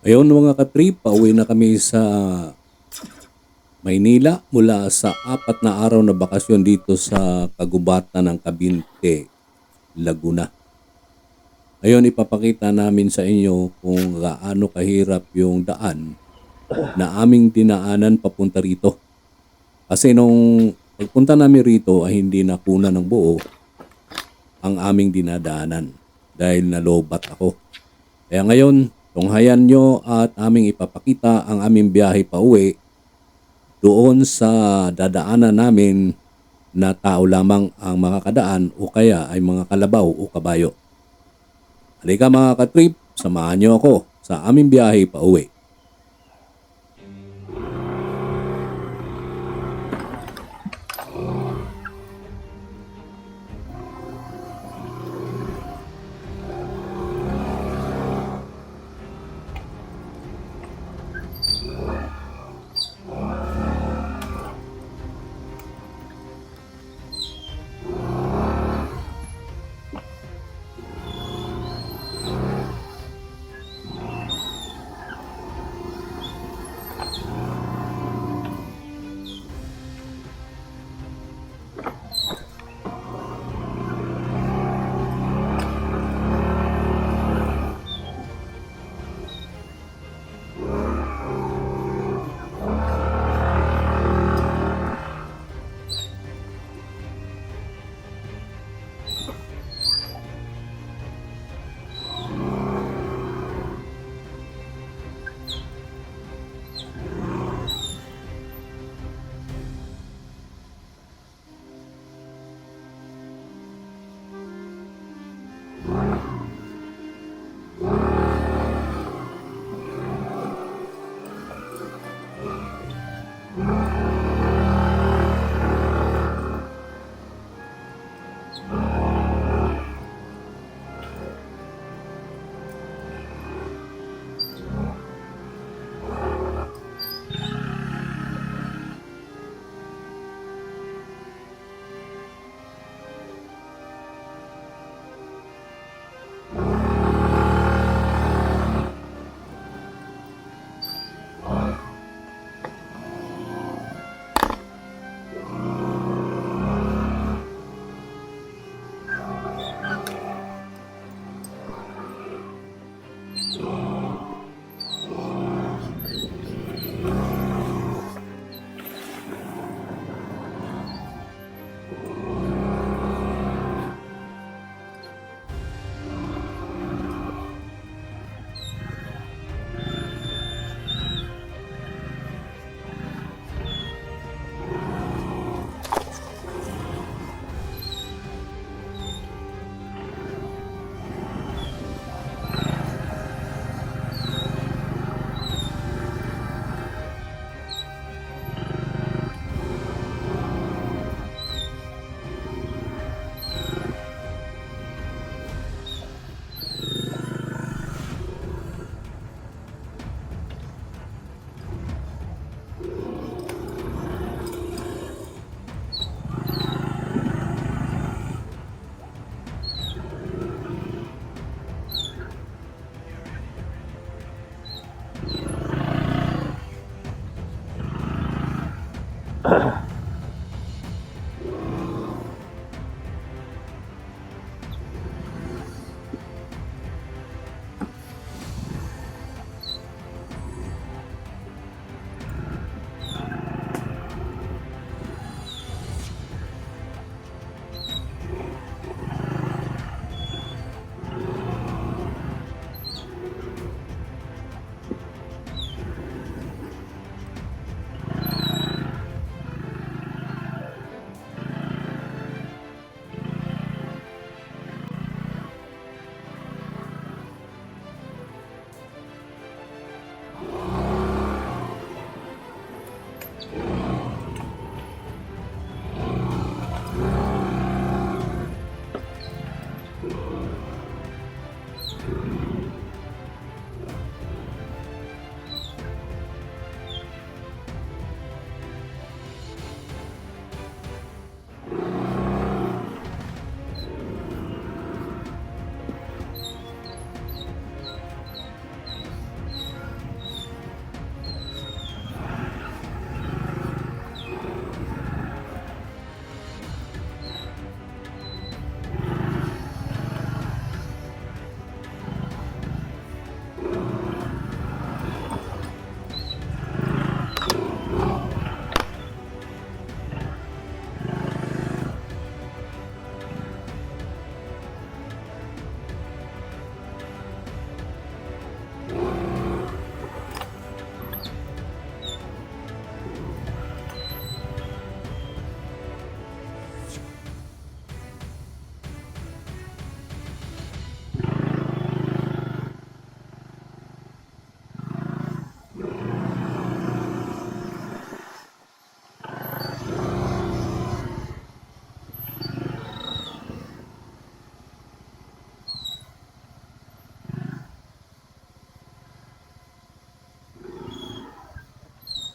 Ayun mga katrip, pauwi na kami sa Maynila mula sa 4 na araw na bakasyon dito sa kagubatan ng Cavite, Laguna. Ayun, ipapakita namin sa inyo kung gaano kahirap yung daan na aming dinaanan papunta rito. Kasi nung pagpunta namin rito ay hindi nakuna ng buo ang aming dinadaanan dahil nalobat ako. Kaya ngayon, tunghayan nyo at aming ipapakita ang aming biyahe pa uwi doon sa dadaanan namin na tao lamang ang makakadaan o kaya ay mga kalabaw o kabayo. Halika mga katrip, samahan nyo ako sa aming biyahe pa uwi.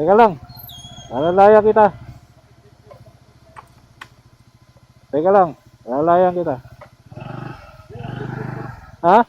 Teka lang. Alalayan kita. Teka lang. Alalayan kita. Ha?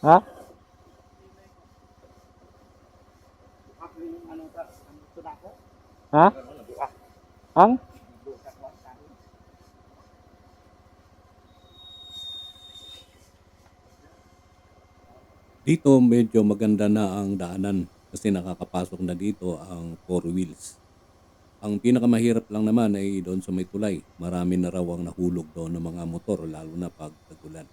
Ha? Ha? Ang? Dito medyo maganda na ang daanan kasi nakakapasok na dito ang four wheels. Ang pinakamahirap lang naman ay doon sa may tulay. Marami na raw ang nahulog doon ng mga motor lalo na pag tagulan.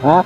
Ha?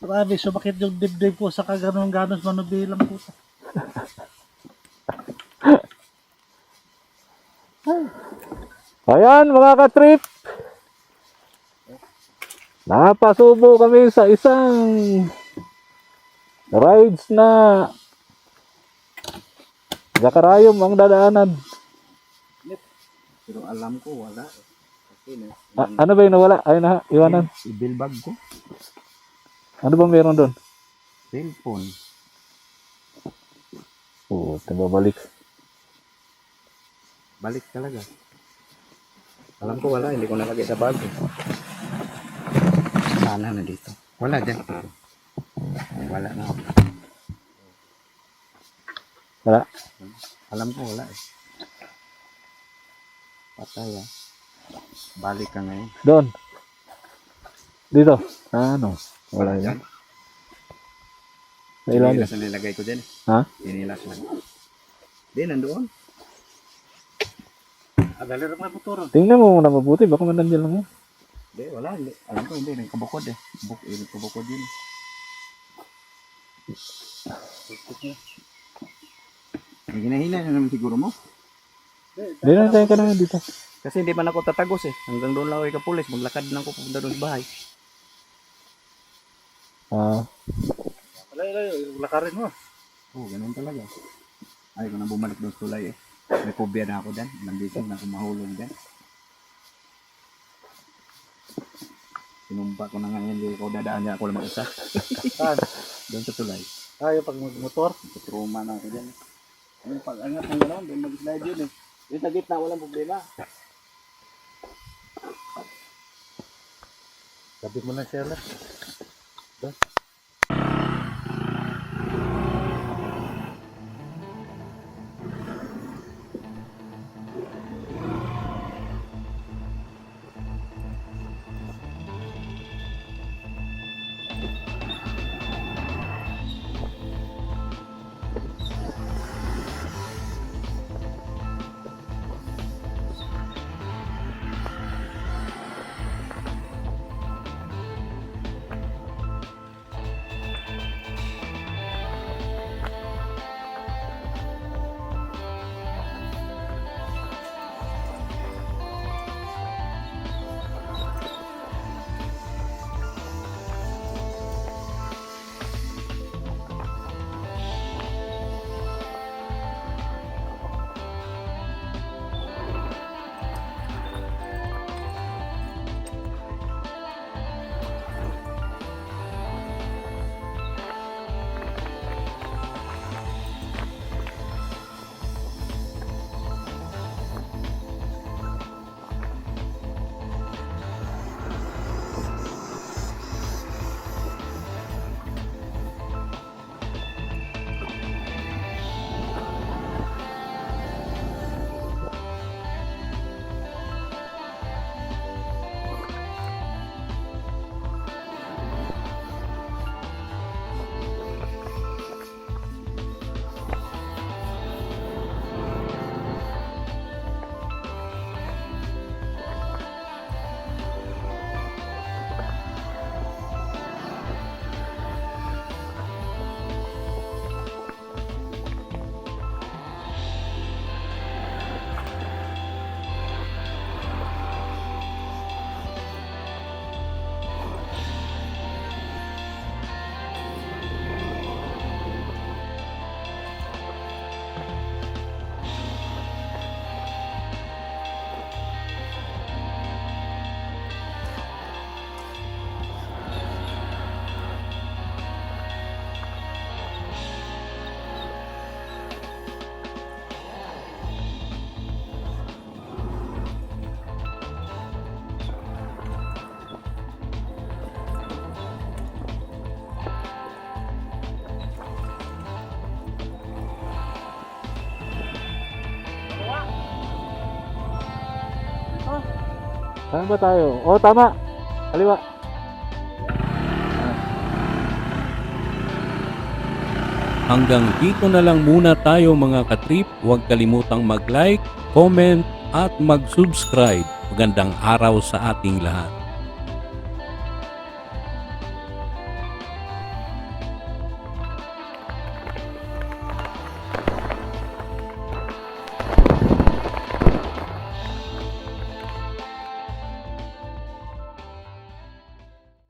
Grabe, sumakit yung dibdib ko sa kaganon-ganos manubilang po. Ayan mga ka-trip. Napasubo kami sa isang rides na Zakarayom ang dadaanan. Pero alam ko wala. Kasi Ano ba yung nawala? Ayun na, iwanan. i-bill bag ko. Ano ba meron doon? Cellphone. Oo, tababalik. Balik talaga. Alam ko wala. Hindi ko nalagay sa bag. Sana na dito. Wala dyan. Wala na. Wala. Alam ko wala eh. Patay ah. Balik ka ngayon. Doon. Dito. Ano? Wala yan. Sa ilalim. Inilas na nilagay ko dyan eh. Ha? Inilas lang. Di, nandoon. Adali rin mga puturo. Tingnan mo muna mabuti. Baka manandyan lang yan. Di, wala. Hindi. Alam ko hindi. Nagkabukod eh. Nagkabukod yun. May hinahina na naman siguro mo. Hindi na tayo ka naman dito. Kasi hindi man ako tatagos eh. Hanggang doon lang ako ikapulis. Maglakad lang ako pupunta doon sa bahay. Ah, Wala, lakarin mo. Oo, ganun talaga. Ayaw ko na bumalik doon sa tulay eh. May phobia na ako dyan. Nandito na ako mahulog dyan. Sinumpa ko na ngayon. Hindi ko dadaan niya ako lang mag-isa. Saan? Doon sa tulay. Tayo pag magmotor. Trauma na ako dyan. Yung pag-angat ng gano'n, doon mag-slide yun eh. Yung sa gitna, walang problema. Sabi mo na siya lang. Saan ba tayo? Oh, tama. Kaliwa. Hanggang dito na lang muna tayo mga katrip. Huwag kalimutang mag-like, comment at mag-subscribe. Magandang araw sa ating lahat.